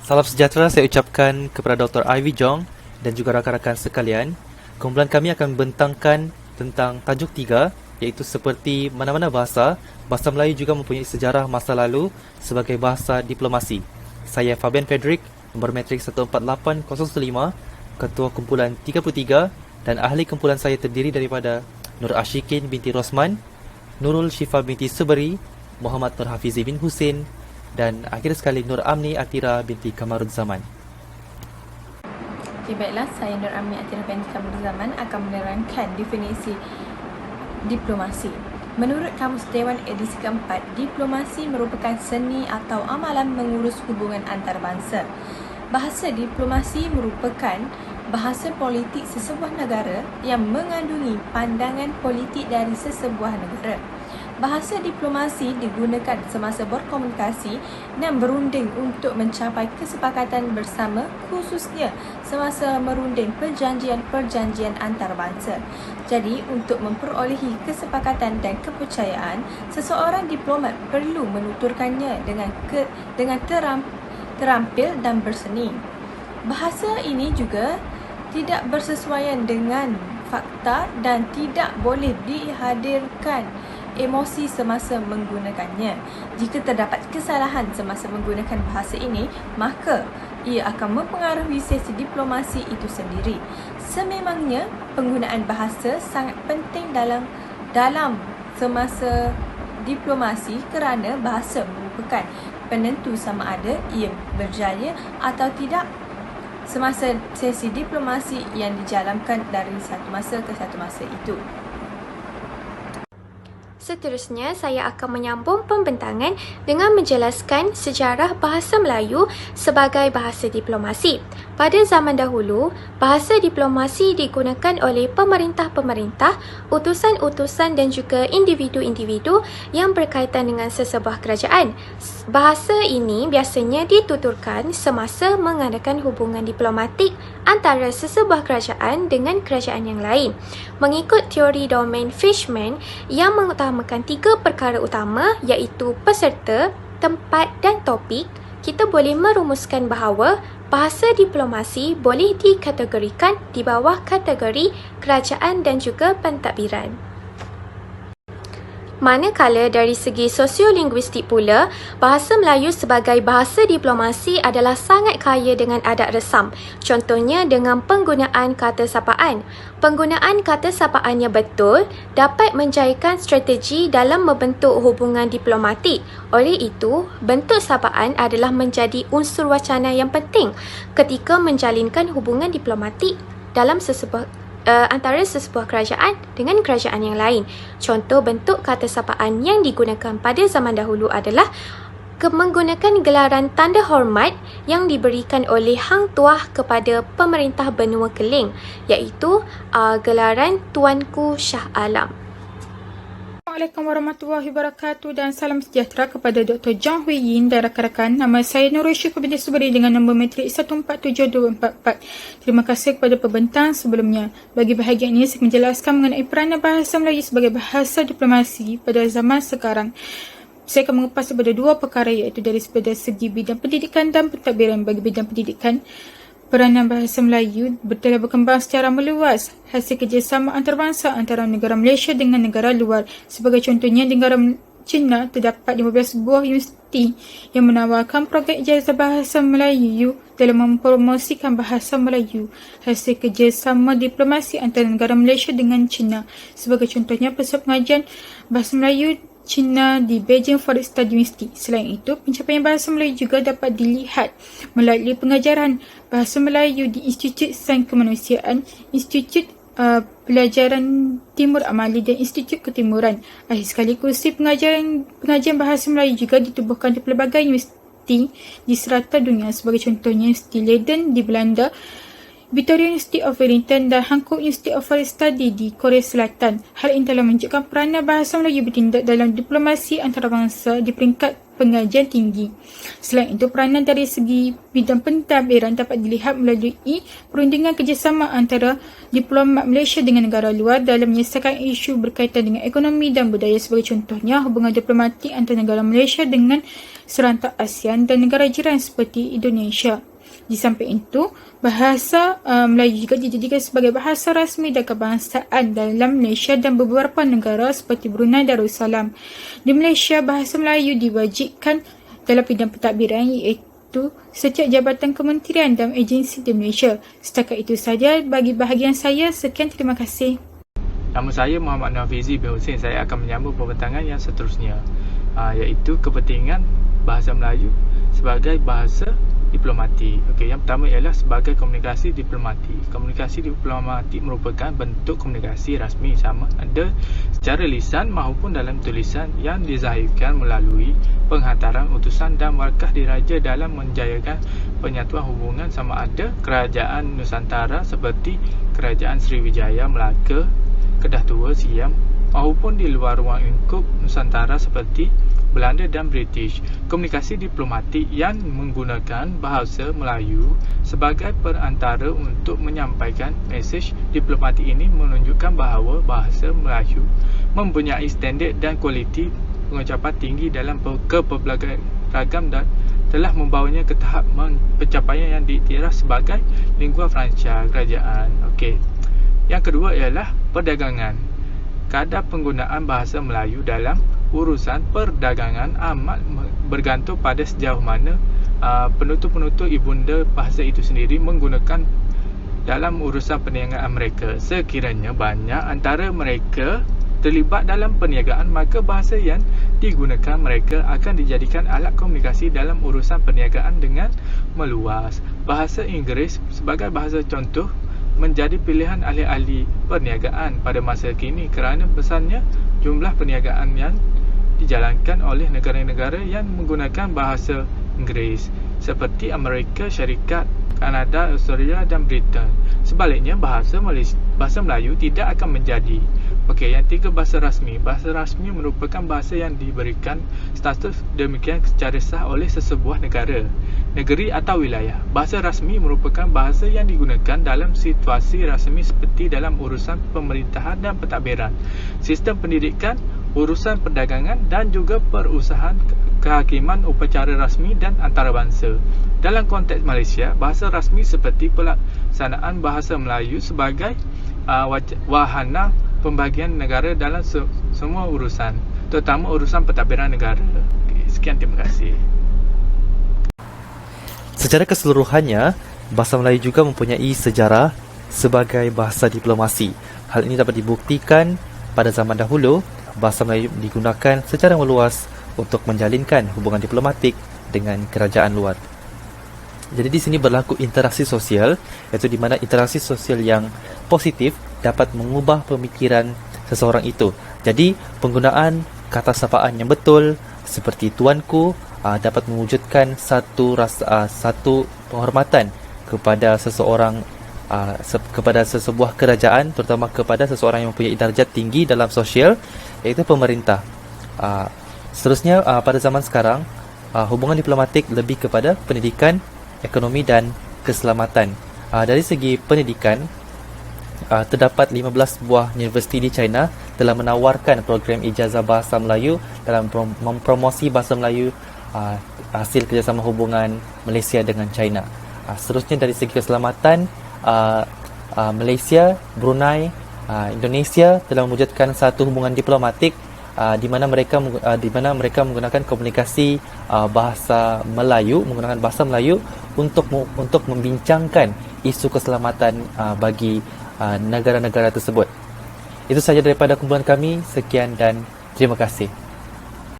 Salam sejahtera saya ucapkan kepada Dr. Ivy Jong dan juga rakan-rakan sekalian. Kumpulan kami akan membentangkan tentang tajuk 3, iaitu seperti mana-mana bahasa, bahasa Melayu juga mempunyai sejarah masa lalu sebagai bahasa diplomasi. Saya Fabian Frederick, nombor matrik 148015, Ketua Kumpulan 33, dan ahli kumpulan saya terdiri daripada Nur Ashikin binti Rosman, Nurul Syifa binti Suberi, Muhammad Nur Hafizi bin Husin, dan akhir sekali Nur Amni Atira binti Kamarudzaman. Okay, baiklah, saya Nur Amni Atira binti Kamarudzaman akan menerangkan definisi diplomasi. Menurut Kamus Dewan edisi keempat, diplomasi merupakan seni atau amalan mengurus hubungan antarabangsa. Bahasa diplomasi merupakan bahasa politik sesebuah negara yang mengandungi pandangan politik dari sesebuah negara. Bahasa diplomasi digunakan semasa berkomunikasi dan berunding untuk mencapai kesepakatan bersama, khususnya semasa merunding perjanjian-perjanjian antarabangsa. Jadi, untuk memperolehi kesepakatan dan kepercayaan, seseorang diplomat perlu menuturkannya dengan terampil dan berseni. Bahasa ini juga tidak bersesuaian dengan fakta dan tidak boleh dihadirkan emosi semasa menggunakannya. Jika terdapat kesalahan semasa menggunakan bahasa ini, maka ia akan mempengaruhi sesi diplomasi itu sendiri. Sememangnya, penggunaan bahasa sangat penting dalam semasa diplomasi kerana bahasa merupakan penentu sama ada ia berjaya atau tidak semasa sesi diplomasi yang dijalankan dari satu masa ke satu masa itu. Seterusnya, saya akan menyambung pembentangan dengan menjelaskan sejarah bahasa Melayu sebagai bahasa diplomasi. Pada zaman dahulu, bahasa diplomasi digunakan oleh pemerintah-pemerintah, utusan-utusan dan juga individu-individu yang berkaitan dengan sesebuah kerajaan. Bahasa ini biasanya dituturkan semasa mengadakan hubungan diplomatik antara sesebuah kerajaan dengan kerajaan yang lain. Mengikut teori domain Fishman yang mengutamakan 3 perkara utama iaitu peserta, tempat dan topik, kita boleh merumuskan bahawa bahasa diplomasi boleh dikategorikan di bawah kategori kerajaan dan juga pentadbiran. Manakala dari segi sosiolinguistik pula, bahasa Melayu sebagai bahasa diplomasi adalah sangat kaya dengan adat resam. Contohnya dengan penggunaan kata sapaan. Penggunaan kata sapaan yang betul dapat menjayakan strategi dalam membentuk hubungan diplomatik. Oleh itu, bentuk sapaan adalah menjadi unsur wacana yang penting ketika menjalinkan hubungan diplomatik dalam antara sesebuah kerajaan dengan kerajaan yang lain. Contoh bentuk kata sapaan yang digunakan pada zaman dahulu adalah menggunakan gelaran tanda hormat yang diberikan oleh Hang Tuah kepada pemerintah benua Keling, iaitu gelaran Tuanku Shah Alam. Assalamualaikum warahmatullahi wabarakatuh dan salam sejahtera kepada Dr. Zhang Hui Yin dan rakan-rakan. Nama saya Nurul Syifa binti Suberi dengan nombor matrik 147244. Terima kasih kepada pembentang sebelumnya. Bagi bahagian ini, saya menjelaskan mengenai peranan bahasa Melayu sebagai bahasa diplomasi pada zaman sekarang. Saya akan mengupas kepada 2 perkara iaitu dari segi bidang pendidikan dan pentadbiran. Bagi bidang pendidikan, peranan bahasa Melayu telah berkembang secara meluas hasil kerjasama antarabangsa antara negara Malaysia dengan negara luar. Sebagai contohnya, di negara China terdapat 15 buah universiti yang menawarkan program ijazah bahasa Melayu dalam mempromosikan bahasa Melayu. Hasil kerjasama diplomasi antara negara Malaysia dengan China. Sebagai contohnya, pusat pengajian bahasa Melayu China di Beijing Foreign Studies University. Selain itu, pencapaian bahasa Melayu juga dapat dilihat melalui pengajaran bahasa Melayu di Institut Sains Kemanusiaan, Institut Pelajaran Timur Amali dan Institut Ketimuran. Akhir sekali, kursi pengajian bahasa Melayu juga ditubuhkan di pelbagai universiti di serata dunia. Sebagai contohnya, Universiti Leiden di Belanda, Victoria Institute of Wellington dan Hankook Institute of Foreign Studies di Korea Selatan. Hal ini telah menunjukkan peranan bahasa Melayu bertindak dalam diplomasi antarabangsa di peringkat pengajian tinggi. Selain itu, peranan dari segi bidang pentadbiran dapat dilihat melalui perundingan kerjasama antara diplomat Malaysia dengan negara luar dalam menyelesaikan isu berkaitan dengan ekonomi dan budaya. Sebagai contohnya, hubungan diplomatik antara negara Malaysia dengan serentak ASEAN dan negara jiran seperti Indonesia. Di samping itu, bahasa Melayu juga dijadikan sebagai bahasa rasmi dan kebangsaan dalam Malaysia dan beberapa negara seperti Brunei Darussalam. Di Malaysia, bahasa Melayu diwajibkan dalam bidang pentadbiran iaitu setiap jabatan kementerian dan agensi di Malaysia. Setakat itu sahaja bagi bahagian saya. Sekian, terima kasih. Nama saya Muhammad Nafizi bin Hussein. Saya akan menyambung pembentangan yang seterusnya, iaitu kepentingan bahasa Melayu sebagai bahasa diplomatik. Okey, yang pertama ialah sebagai komunikasi diplomatik. Komunikasi diplomatik merupakan bentuk komunikasi rasmi sama ada secara lisan maupun dalam tulisan yang dizahirkan melalui penghantaran utusan dan markah diraja dalam menjayakan penyatuan hubungan sama ada kerajaan Nusantara seperti Kerajaan Sriwijaya Melaka, Kedah Tua, Siam maupun di luar ruang lingkup Nusantara seperti Belanda dan British. Komunikasi diplomatik yang menggunakan bahasa Melayu sebagai perantara untuk menyampaikan mesej diplomatik ini menunjukkan bahawa bahasa Melayu mempunyai standard dan kualiti pengucapan tinggi dalam kepelbagaian ragam dan telah membawanya ke tahap pencapaian yang diiktiraf sebagai lingua franca kerajaan. Okey. Yang kedua ialah perdagangan. Kadar penggunaan bahasa Melayu dalam urusan perdagangan amat bergantung pada sejauh mana penutur-penutur ibunda bahasa itu sendiri menggunakan dalam urusan perniagaan mereka. Sekiranya banyak antara mereka terlibat dalam perniagaan, maka bahasa yang digunakan mereka akan dijadikan alat komunikasi dalam urusan perniagaan dengan meluas. Bahasa Inggeris sebagai bahasa contoh menjadi pilihan ahli-ahli perniagaan pada masa kini kerana besarnya jumlah perniagaan yang dijalankan oleh negara-negara yang menggunakan bahasa Inggeris seperti Amerika Syarikat, Kanada, Australia dan Britain. Sebaliknya, bahasa Melayu tidak akan menjadi. Okey, yang tiga, bahasa rasmi. Bahasa rasmi merupakan bahasa yang diberikan status demikian secara sah oleh sesebuah negara, negeri atau wilayah. Bahasa rasmi merupakan bahasa yang digunakan dalam situasi rasmi seperti dalam urusan pemerintahan dan pentadbiran, sistem pendidikan, urusan perdagangan dan juga perusahaan, kehakiman, upacara rasmi dan antarabangsa. Dalam konteks Malaysia, bahasa rasmi seperti pelaksanaan bahasa Melayu sebagai wahana pembagian negara dalam semua urusan, terutama urusan pentadbiran negara. Sekian, terima kasih. Secara keseluruhannya, bahasa Melayu juga mempunyai sejarah sebagai bahasa diplomasi. Hal ini dapat dibuktikan pada zaman dahulu, bahasa Melayu digunakan secara meluas untuk menjalinkan hubungan diplomatik dengan kerajaan luar. Jadi di sini berlaku interaksi sosial, iaitu di mana interaksi sosial yang positif dapat mengubah pemikiran seseorang itu. Jadi penggunaan kata sapaan yang betul seperti tuanku dapat mewujudkan satu penghormatan kepada seseorang, kepada sesebuah kerajaan, terutama kepada seseorang yang mempunyai darjat tinggi dalam sosial, iaitu pemerintah. Seterusnya, pada zaman sekarang, hubungan diplomatik lebih kepada pendidikan, ekonomi dan keselamatan. Dari segi pendidikan, terdapat 15 buah universiti di China telah menawarkan program ijazah bahasa Melayu dalam mempromosi bahasa Melayu hasil kerjasama hubungan Malaysia dengan China. Seterusnya, dari segi keselamatan, Malaysia, Brunei, Indonesia telah mewujudkan satu hubungan diplomatik di mana mereka menggunakan komunikasi bahasa Melayu, menggunakan bahasa Melayu untuk membincangkan isu keselamatan bagi negara-negara tersebut. Itu sahaja daripada kumpulan kami. Sekian dan terima kasih.